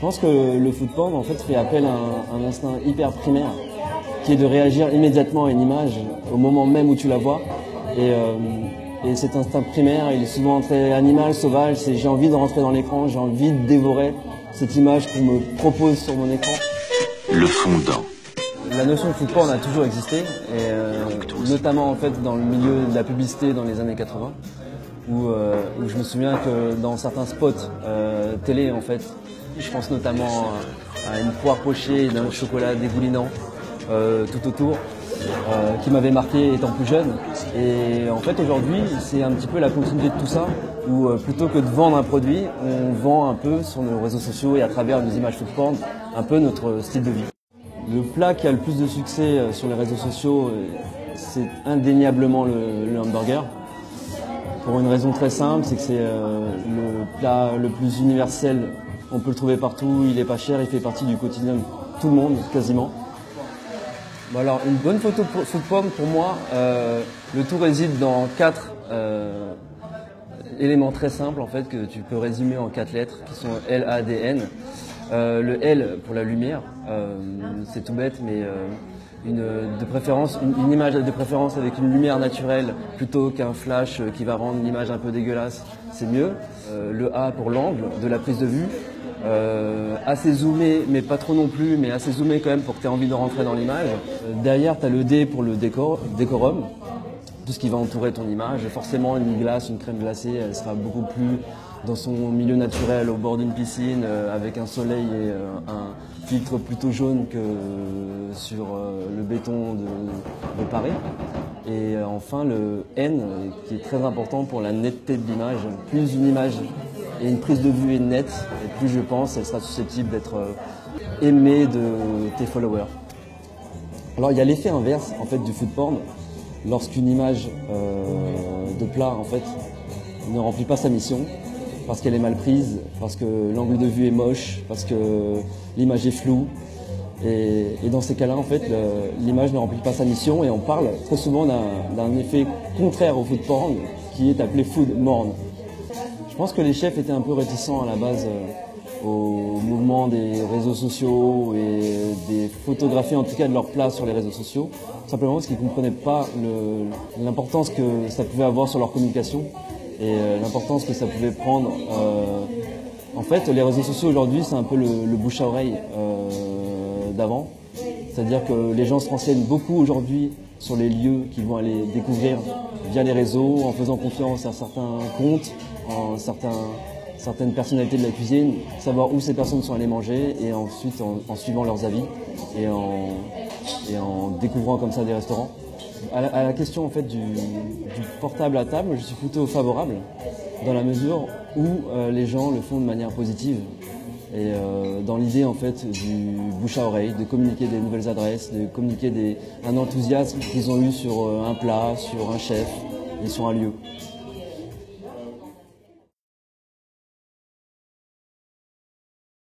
pense que le food porn en fait fait appel à un instinct hyper primaire qui est de réagir immédiatement à une image au moment même où tu la vois. Et cet instinct primaire, il est souvent très animal, sauvage, c'est j'ai envie de rentrer dans l'écran, j'ai envie de dévorer cette image qu'on me propose sur mon écran. Le fondant. La notion de food porn a toujours existé, et notamment en fait dans le milieu de la publicité dans les années 80, où je me souviens que dans certains spots télé en fait, je pense notamment à une poire pochée et d'un chocolat dégoulinant tout autour, qui m'avait marqué étant plus jeune. Et en fait aujourd'hui c'est un petit peu la continuité de tout ça, où plutôt que de vendre un produit, on vend un peu sur nos réseaux sociaux et à travers des images food porn un peu notre style de vie. Le plat qui a le plus de succès sur les réseaux sociaux, c'est indéniablement le hamburger. Pour une raison très simple, c'est que c'est le plat le plus universel. On peut le trouver partout, il est pas cher, il fait partie du quotidien de tout le monde, quasiment. Bon alors, une bonne photo de food porn, pour moi, le tout réside dans 4 éléments très simples en fait, que tu peux résumer en 4 lettres, qui sont L, A, D, N. Le L pour la lumière, c'est tout bête, mais une image de préférence avec une lumière naturelle plutôt qu'un flash qui va rendre l'image un peu dégueulasse, c'est mieux. Le A pour l'angle de la prise de vue, assez zoomé, mais pas trop non plus, mais assez zoomé quand même pour que tu aies envie de rentrer dans l'image. Derrière, tu as le D pour le décorum, tout ce qui va entourer ton image. Et forcément, une glace, une crème glacée, elle sera beaucoup plus dans son milieu naturel, au bord d'une piscine, avec un soleil et un filtre plutôt jaune que sur le béton de Paris. Et enfin le N, qui est très important pour la netteté de l'image. Plus une image et une prise de vue est nette, et plus je pense elle sera susceptible d'être aimée de tes followers. Alors il y a l'effet inverse en fait du food porn, lorsqu'une image de plat en fait ne remplit pas sa mission, parce qu'elle est mal prise, parce que l'angle de vue est moche, parce que l'image est floue. Et dans ces cas-là, en fait, l'image ne remplit pas sa mission, et on parle très souvent d'un effet contraire au food porn, qui est appelé food morn. Je pense que les chefs étaient un peu réticents à la base au mouvement des réseaux sociaux et des photographies, en tout cas de leurs plats sur les réseaux sociaux, simplement parce qu'ils ne comprenaient pas l'importance que ça pouvait avoir sur leur communication. Et l'importance que ça pouvait prendre. En fait, les réseaux sociaux aujourd'hui, c'est un peu le bouche à oreille d'avant. C'est-à-dire que les gens se renseignent beaucoup aujourd'hui sur les lieux qu'ils vont aller découvrir via les réseaux, en faisant confiance à certains comptes, certaines personnalités de la cuisine, savoir où ces personnes sont allées manger, et ensuite en suivant leurs avis et en découvrant comme ça des restaurants. À la question en fait du portable à table, je suis plutôt favorable dans la mesure où les gens le font de manière positive, et dans l'idée en fait du bouche à oreille, de communiquer des nouvelles adresses, de communiquer un enthousiasme qu'ils ont eu sur un plat, sur un chef et sur un lieu.